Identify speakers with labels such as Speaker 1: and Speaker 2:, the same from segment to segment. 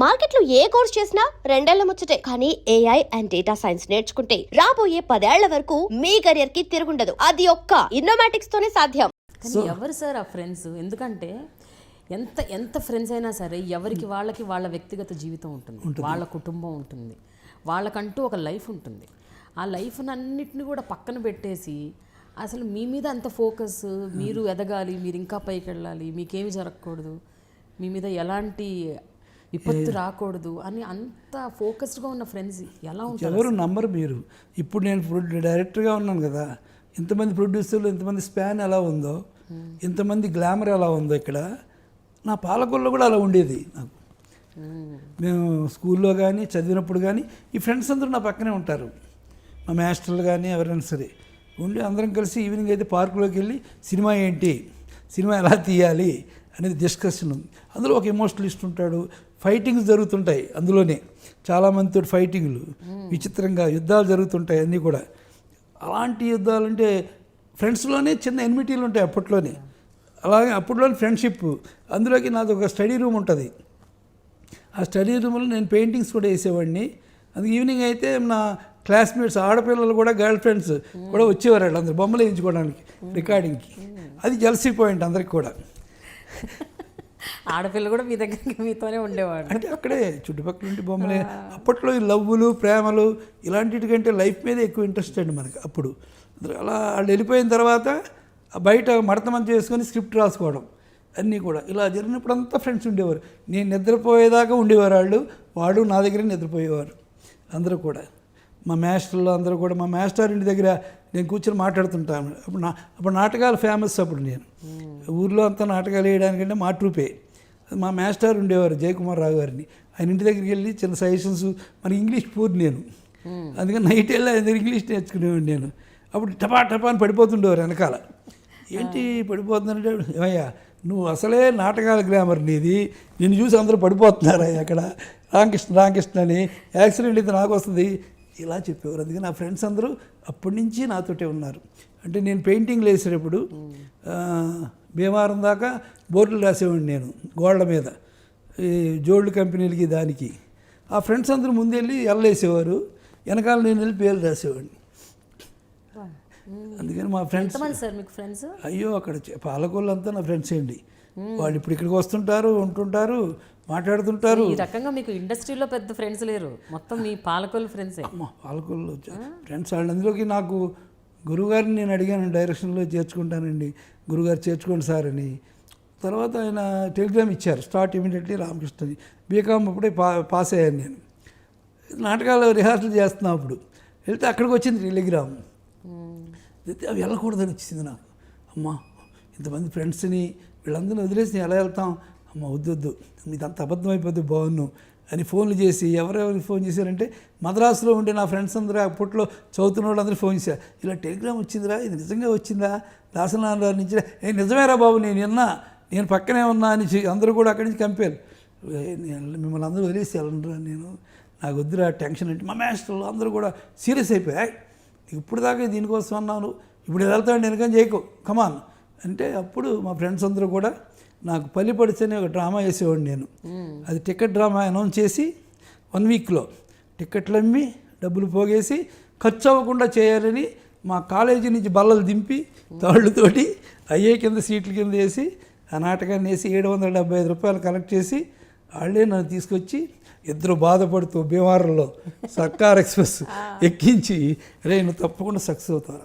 Speaker 1: మార్కెట్లో ఏ కోర్స్ చేసినా రెండేళ్ల ముచ్చటే. కానీ ఏఐ అండ్ డేటా సైన్స్ నేర్చుకుంటే రాబోయే 10 ఏళ్ల వరకు మీ కెరియర్ కి తిరుగుండదు. అది ఒక్క ఇన్నోమాటిక్స్ తోనే సాధ్యం.
Speaker 2: కానీ ఎవరు సార్ ఆ ఫ్రెండ్స్? ఎందుకంటే ఎంత ఎంత ఫ్రెండ్స్ అయినా సరే ఎవరికి వాళ్ళకి వాళ్ళ వ్యక్తిగత జీవితం ఉంటుంది, వాళ్ళ కుటుంబం ఉంటుంది, వాళ్ళకంటూ ఒక లైఫ్ ఉంటుంది. ఆ లైఫ్నన్నిటిని కూడా పక్కన పెట్టేసి అసలు మీ మీద అంత ఫోకస్, మీరు ఎదగాలి, మీరు ఇంకా పైకి వెళ్ళాలి, మీకేమి జరగకూడదు, మీ మీద ఎలాంటి విపత్తు రాకూడదు అని అంత ఫోకస్డ్గా ఉన్న ఫ్రెండ్స్ ఎలా ఉంటారు?
Speaker 3: ఎవరు నంబర్ మీరు. ఇప్పుడు నేను డైరెక్టర్గా ఉన్నాను కదా, ఇంతమంది ప్రొడ్యూసర్లు, ఇంతమంది స్పాన్ ఎలా ఉందో, ఇంతమంది గ్లామర్ ఎలా ఉందో ఇక్కడ నా పాలకొల్లో కూడా అలా ఉండేది. నాకు మేము స్కూల్లో కానీ చదివినప్పుడు కానీ ఈ ఫ్రెండ్స్ అందరూ నా పక్కనే ఉంటారు. మా మాస్టర్లు కానీ ఎవరైనా సరే ఉండి అందరం కలిసి ఈవినింగ్ అయితే పార్కులోకి వెళ్ళి సినిమా ఏంటి, సినిమా ఎలా తీయాలి అనేది డిస్కషన్ ఉంది. అందులో ఒక ఎమోషనలిస్ట్ ఉంటాడు, ఫైటింగ్స్ జరుగుతుంటాయి అందులోనే, చాలామందితో ఫైటింగ్లు, విచిత్రంగా యుద్ధాలు జరుగుతుంటాయి అన్నీ కూడా. అలాంటి యుద్ధాలు అంటే ఫ్రెండ్స్లోనే చిన్న ఎనిమిటీలు ఉంటాయి అప్పట్లోనే. అలాగే అప్పట్లోనే ఫ్రెండ్షిప్. అందులోకి నాది ఒక స్టడీ రూమ్ ఉంటుంది. ఆ స్టడీ రూమ్లో నేను పెయింటింగ్స్ కూడా వేసేవాడిని. అది ఈవినింగ్ అయితే నా క్లాస్మేట్స్ ఆడపిల్లలు కూడా, గర్ల్ ఫ్రెండ్స్ కూడా వచ్చేవారు అందరు బొమ్మలు వేయించుకోవడానికి రికార్డింగ్కి. అది జెల్సీ పాయింట్ అందరికి కూడా.
Speaker 2: ఆడపిల్ల కూడా మీ దగ్గరికి మీతోనే ఉండేవాడు.
Speaker 3: అంటే అక్కడే చుట్టుపక్కల ఉంటే బొమ్మలే. అప్పట్లో ఈ లవ్వులు, ప్రేమలు ఇలాంటికంటే లైఫ్ మీద ఎక్కువ ఇంట్రెస్ట్ అండి మనకి అప్పుడు. అలా వాళ్ళు వెళ్ళిపోయిన తర్వాత బయట మడత మంచి చేసుకొని స్క్రిప్ట్ రాసుకోవడం అన్నీ కూడా ఇలా జరిగినప్పుడు అంతా ఫ్రెండ్స్ ఉండేవారు. నేను నిద్రపోయేదాకా ఉండేవారు వాళ్ళు, వాడు నా దగ్గర నిద్రపోయేవారు అందరూ కూడా. మా మాస్టర్లు అందరూ కూడా, మా మాస్టర్ ఇంటి దగ్గర నేను కూర్చొని మాట్లాడుతుంటాను. అప్పుడు నాటకాలు ఫేమస్. అప్పుడు నేను ఊర్లో అంతా నాటకాలు వేయడానికంటే మా ట్రూపే. మా మాస్టర్ ఉండేవారు జయకుమార్ రావు గారిని. ఆయన ఇంటి దగ్గరికి వెళ్ళి చిన్న సజెషన్స్, మన ఇంగ్లీష్ పూర్ నేను, అందుకని నైట్ వెళ్ళి ఆయన దగ్గర ఇంగ్లీష్ నేర్చుకునేవాడిని నేను. అప్పుడు టపా టపా అని పడిపోతుండేవారు వెనకాల. ఏంటి పడిపోతుందంటే, ఏమయ్యా నువ్వు అసలే నాటకాల గ్రామర్ నీది, నిన్ను చూసి అందరూ పడిపోతున్నారా అక్కడ, రామకృష్ణ అని, యాక్సిడెంట్ అయితే నాకు వస్తుంది ఇలా చెప్పేవారు. అందుకే నా ఫ్రెండ్స్ అందరూ అప్పటి నుంచి నాతోటే ఉన్నారు. అంటే నేను పెయింటింగ్లు వేసేటప్పుడు భీమవరం దాకా బోర్డులు రాసేవాడిని నేను గోడల మీద, ఈ జోళ్ళు కంపెనీలకి దానికి. ఆ ఫ్రెండ్స్ అందరూ ముందెళ్ళి ఎల్లేసేవారు, వెనకాల నేను వెళ్ళి పేర్లు రాసేవాడిని. అందుకని మా ఫ్రెండ్స్
Speaker 2: సార్ మీకు ఫ్రెండ్స్
Speaker 3: అయ్యో అక్కడ పాలకొల్లు అంతా నా ఫ్రెండ్స్ అండి. వాళ్ళు ఇప్పుడు ఇక్కడికి వస్తుంటారు, ఉంటుంటారు, మాట్లాడుతుంటారు.
Speaker 2: ఈ రకంగా మీకు ఇండస్ట్రీలో పెద్ద ఫ్రెండ్స్ లేరు, మొత్తం మీ పాలకొల్లు ఫ్రెండ్సే.
Speaker 3: పాలకొల్లు ఫ్రెండ్స్ వాళ్ళు. అందులోకి నాకు గురువుగారిని నేను అడిగాను, డైరెక్షన్లో చేర్చుకుంటానండి, గురుగారు చేర్చుకోండి సార్ అని. తర్వాత ఆయన టెలిగ్రామ్ ఇచ్చారు, స్టార్ట్ ఇమీడియట్లీ రామకృష్ణని. బీకామ్ అప్పుడే పాస్ అయ్యాను నేను. నాటకాలు రిహార్సల్ చేస్తున్నాను. అప్పుడు వెళ్తే అక్కడికి వచ్చింది టెలిగ్రామ్. అవి వెళ్ళకూడదని వచ్చింది నాకు. అమ్మ ఇంతమంది ఫ్రెండ్స్ని వీళ్ళందరినీ వదిలేసి ఎలా వెళ్తాం, అమ్మ వద్దొద్దు, మీదంత అబద్ధం అయిపోద్ది బాగున్ను అని ఫోన్లు చేసి, ఎవరెవరికి ఫోన్ చేశారంటే మద్రాసులో ఉండే నా ఫ్రెండ్స్ అందరూ అప్పట్లో చదువుతున్న వాళ్ళందరూ ఫోన్ చేశారు. ఇలా టెలిగ్రామ్ వచ్చిందిరా, ఇది నిజంగా వచ్చిందా, దాసనారాయణ నుంచి, నిజమేరా బాబు నేను విన్నా, నేను పక్కనే ఉన్నా అని అందరూ కూడా అక్కడి నుంచి కంపేరు. మిమ్మల్ని అందరూ వదిలేసి వెళ్ళండిరా, నేను నాకు వద్దురా టెన్షన్ అంటే. మా మాస్టర్లు అందరూ కూడా సీరియస్ అయిపోయాయి. ఇప్పుడు దాకా దీనికోసం అన్నాను, ఇప్పుడు వెళ్తాను నేను కానీ చేయకు కమాన్ అంటే. అప్పుడు మా ఫ్రెండ్స్ అందరూ కూడా నాకు పల్లిపడిచి అనే ఒక డ్రామా వేసేవాడిని నేను. అది టికెట్ డ్రామా అనౌన్స్ చేసి 1 వీక్లో టికెట్లు అమ్మి డబ్బులు పోగేసి ఖర్చు అవ్వకుండా చేయాలని మా కాలేజీ నుంచి బల్లలు దింపి తాళ్ళతోటి అయ్యే కింద సీట్ల కింద వేసి ఆ నాటకాన్ని వేసి 775 రూపాయలు కలెక్ట్ చేసి వాళ్ళే నన్ను తీసుకొచ్చి ఇద్దరు బాధపడుతూ భీమవరంలో సర్కార్ ఎక్స్ప్రెస్ ఎక్కించి, రే నువ్వు తప్పకుండా సక్సెస్ అవుతారు,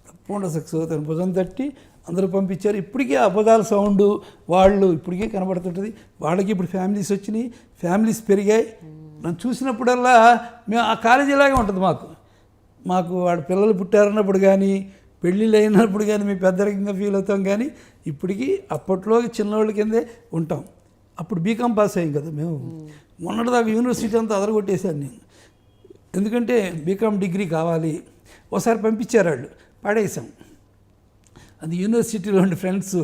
Speaker 3: తప్పకుండా సక్సెస్ అవుతారు భుజం తట్టి అందరూ పంపించారు. ఇప్పటికీ ఆ పదాల సౌండు వాళ్ళు ఇప్పటికీ కనబడుతుంటుంది. వాళ్ళకి ఇప్పుడు ఫ్యామిలీస్ వచ్చినాయి, ఫ్యామిలీస్ పెరిగాయి. నన్ను చూసినప్పుడల్లా మేము ఆ కాలేజీలాగే ఉంటుంది మాకు వాడు పిల్లలు పుట్టారన్నప్పుడు కానీ, పెళ్ళిళ్ళు అయినప్పుడు కానీ మేము పెద్దరికంగా ఫీల్ అవుతాం. కానీ ఇప్పటికీ అప్పట్లో చిన్నవాళ్ళ కిందే ఉంటాం. అప్పుడు బీకామ్ పాస్ అయ్యాం కదా మేము. మొన్నటిదాకా యూనివర్సిటీ అంతా అదరగొట్టేశాను నేను, ఎందుకంటే బీకామ్ డిగ్రీ కావాలి. ఒకసారి పంపించారు వాళ్ళు, పడేసాం. అది యూనివర్సిటీలో ఉండే ఫ్రెండ్స్,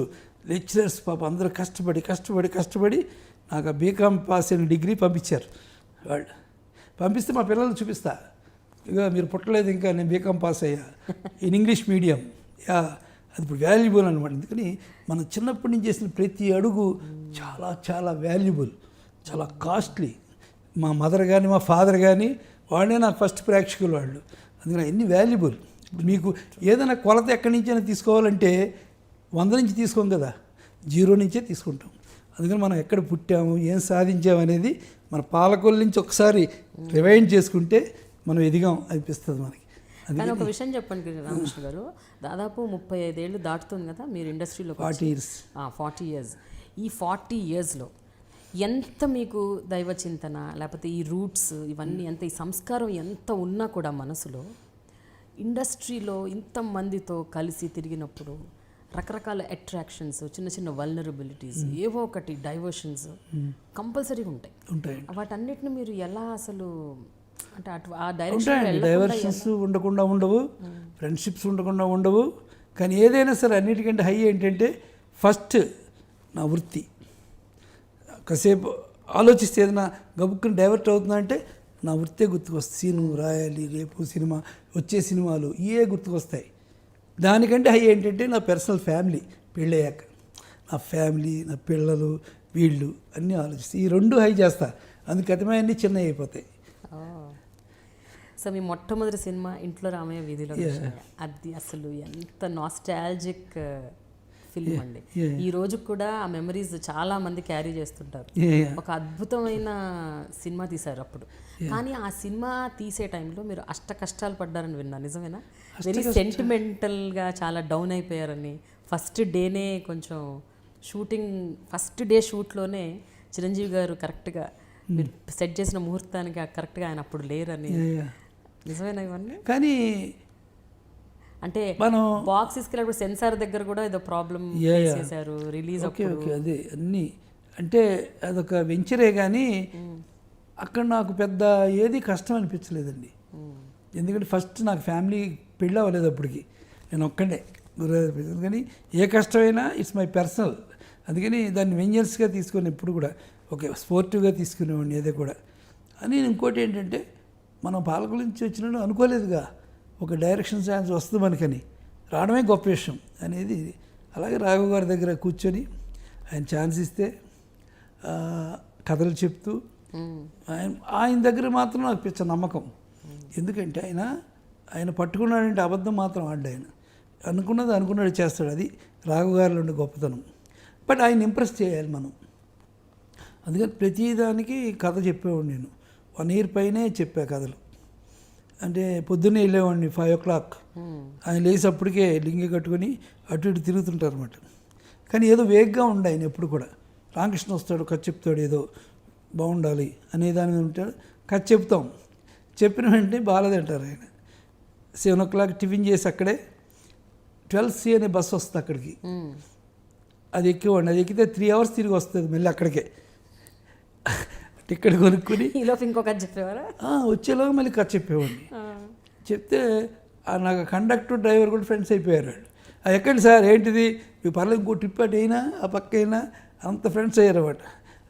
Speaker 3: లెక్చరర్స్ పాప అందరూ కష్టపడి నాకు ఆ బీకామ్ పాస్ అయిన డిగ్రీ పంపించారు. వాళ్ళు పంపిస్తే మా పిల్లలు చూపిస్తా, ఇక మీరు పుట్టలేదు ఇంకా, నేను బీకామ్ పాస్ అయ్యా ఇన్ ఇంగ్లీష్ మీడియం. అది ఇప్పుడు వాల్యుబుల్ అనమాట. అందుకని మనం చిన్నప్పటి నుంచి చేసిన ప్రతి అడుగు చాలా చాలా వాల్యుబుల్, చాలా కాస్ట్లీ. మా మదర్ కానీ మా ఫాదర్ కానీ వాళ్ళే నాకు ఫస్ట్ ప్రేక్షకులు వాళ్ళు. అందుకని ఎన్ని వాల్యుబుల్. ఇప్పుడు మీకు ఏదైనా కొలత ఎక్కడి నుంచైనా తీసుకోవాలంటే 100 నుంచి తీసుకోం కదా, 0 నుంచే తీసుకుంటాం. అందుకని మనం ఎక్కడ పుట్టాము, ఏం సాధించాము అనేది మన పాలకుల నుంచి ఒకసారి రివైండ్ చేసుకుంటే మనం ఎదిగాం అనిపిస్తుంది మనకి.
Speaker 2: కానీ ఒక విషయం చెప్పండి రామకృష్ణ గారు, దాదాపు 35 ఏళ్ళు దాటుతుంది కదా మీరు ఇండస్ట్రీలో.
Speaker 3: 40 years.
Speaker 2: 40 years. ఈ 40 yearsలో ఎంత మీకు దైవ చింతన లేకపోతే ఈ రూట్స్ ఇవన్నీ ఎంత, ఈ సంస్కారం ఎంత ఉన్నా కూడా మనసులో ఇండస్ట్రీలో ఇంతమందితో కలిసి తిరిగినప్పుడు రకరకాల అట్రాక్షన్స్, చిన్న చిన్న వల్నరబిలిటీస్, ఏవో ఒకటి డైవర్షన్స్ కంపల్సరీగా ఉంటాయి. వాటన్నిటిని మీరు ఎలా అసలు అంటే ఆ
Speaker 3: ఉంటాయండి. డైవర్షన్స్ ఉండకుండా ఉండవు, ఫ్రెండ్షిప్స్ ఉండకుండా ఉండవు. కానీ ఏదైనా సరే అన్నిటికంటే హై ఏంటంటే ఫస్ట్ నా వృత్తి. కాసేపు ఆలోచిస్తే ఏదైనా గబుక్కుని డైవర్ట్ అవుతుందా అంటే నా వృత్తే గుర్తుకొస్తుంది. సీను రాయాలి, రేపు సినిమా, వచ్చే సినిమాలు ఇవే గుర్తుకొస్తాయి. దానికంటే హై ఏంటంటే నా పర్సనల్ ఫ్యామిలీ. పెళ్ళయ్యాక నా ఫ్యామిలీ, నా పిల్లలు, వీళ్ళు అన్నీ ఆలోచిస్తే ఈ 2 హై చేస్తా. అందుకతమే అన్నీ చిన్నవి అయిపోతాయి.
Speaker 2: సో మీ మొట్టమొదటి సినిమా ఇంట్లో రామయ్య వీధిలో అది అసలు ఎంత నాస్టాలజిక్ ఫిల్మ్ అండి. ఈ రోజు కూడా ఆ మెమరీస్ చాలా మంది క్యారీ చేస్తుంటారు. ఒక అద్భుతమైన సినిమా తీశారు అప్పుడు. కానీ ఆ సినిమా తీసే టైంలో మీరు అష్ట కష్టాలు పడ్డారని విన్నా, నిజమేనా? వెరీ సెంటిమెంటల్గా చాలా డౌన్ అయిపోయారని. ఫస్ట్ డేనే కొంచెం షూటింగ్, ఫస్ట్ డే షూట్లోనే చిరంజీవి గారు కరెక్ట్గా మీరు సెట్ చేసిన ముహూర్తానికి కరెక్ట్గా ఆయన అప్పుడు లేరని, నిజమేనా ఇవన్నీ?
Speaker 3: కానీ
Speaker 2: అంటే మనం బాక్స్ తీసుకెళ్ళినప్పుడు సెన్సార్ దగ్గర కూడా ఏదో ప్రాబ్లం చేశారు రిలీజ్.
Speaker 3: ఓకే అదే అన్నీ అంటే అదొక వెంచరే. కానీ అక్కడ నాకు పెద్ద ఏది కష్టం అనిపించలేదండి. ఎందుకంటే ఫస్ట్ నాకు ఫ్యామిలీ పెళ్ళి అవ్వలేదు అప్పటికి, నేను ఒక్కడే గురుగారు. కానీ ఏ కష్టమైనా ఇట్స్ మై పర్సనల్. అందుకని దాన్ని వెంజన్స్గా తీసుకొని ఎప్పుడు కూడా ఓకే స్పోర్టివ్గా తీసుకునేవాడిని ఏదో కూడా. అని ఇంకోటి ఏంటంటే మనం పాలకుల నుంచి వచ్చినట్టు అనుకోలేదుగా ఒక డైరెక్షన్ ఛాన్స్ వస్తుంది మనకని, రావడమే గొప్ప విషయం అనేది. అలాగే రాఘవ్ గారి దగ్గర కూర్చొని ఆయన ఛాన్స్ ఇస్తే కథలు చెప్తూ ఆయన దగ్గర మాత్రం నాకు పిచ్చ నమ్మకం. ఎందుకంటే ఆయన పట్టుకున్నాడంటే అబద్ధం మాత్రం ఆడ్డు. ఆయన అనుకున్నది అనుకున్నాడు చేస్తాడు. అది రాఘవ్ గారిలో ఉండే గొప్పతనం. బట్ ఆయన ఇంప్రెస్ చేయాలి మనం. అందుకని ప్రతిదానికి కథ చెప్పేవాడు నేను. 1 year పైనే చెప్పా కథలు. అంటే పొద్దున్నే వెళ్ళేవాడిని 5 o'clock. ఆయన లేసేప్పటికే లింగి కట్టుకొని అటు ఇటు తిరుగుతుంటారు అన్నమాట. కానీ ఏదో వేగ్గా ఉండే ఆయన ఎప్పుడు కూడా. రామకృష్ణ వస్తాడు, కథ చెప్తాడు, ఏదో బాగుండాలి అనే దాని మీద ఉంటాడు. కథ చెప్తాం, చెప్పిన వెంటనే బాగాలేదంటారు ఆయన. 7 o'clock టిఫిన్ చేసి అక్కడే 12C అనే బస్సు వస్తుంది అక్కడికి. అది ఎక్కేవాడిని. అది ఎక్కితే 3 hours తిరిగి వస్తుంది మళ్ళీ అక్కడికే. టికెట్ కొనుక్కుని
Speaker 2: ఇంకో కథ చెప్పేవారా?
Speaker 3: వచ్చేలోగా మళ్ళీ కథ చెప్పేవాడిని. చెప్తే నాకు కండక్టర్ డ్రైవర్ కూడా ఫ్రెండ్స్ అయిపోయారు వాళ్ళు. ఎక్కండి సార్, ఏంటిది మీకు పర్లేదు, ఇంకో ట్రిప్ అటు అయినా ఆ పక్క అయినా అంత ఫ్రెండ్స్ అయ్యారు అన్నమాట.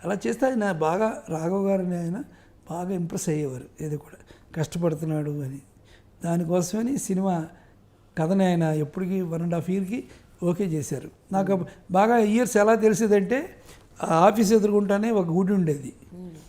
Speaker 3: అలా చేస్తే ఆయన బాగా రాఘవ్ గారిని ఆయన బాగా ఇంప్రెస్ అయ్యేవారు. ఏదో కూడా కష్టపడుతున్నాడు అని. దానికోసమని సినిమా కథని ఆయన ఎప్పటికీ 1.5 yearకి ఓకే చేశారు. నాకు బాగా ఇయర్స్ ఎలా తెలిసేదంటే ఆఫీస్ ఎదుర్కొంటానే ఒక గుడి ఉండేది.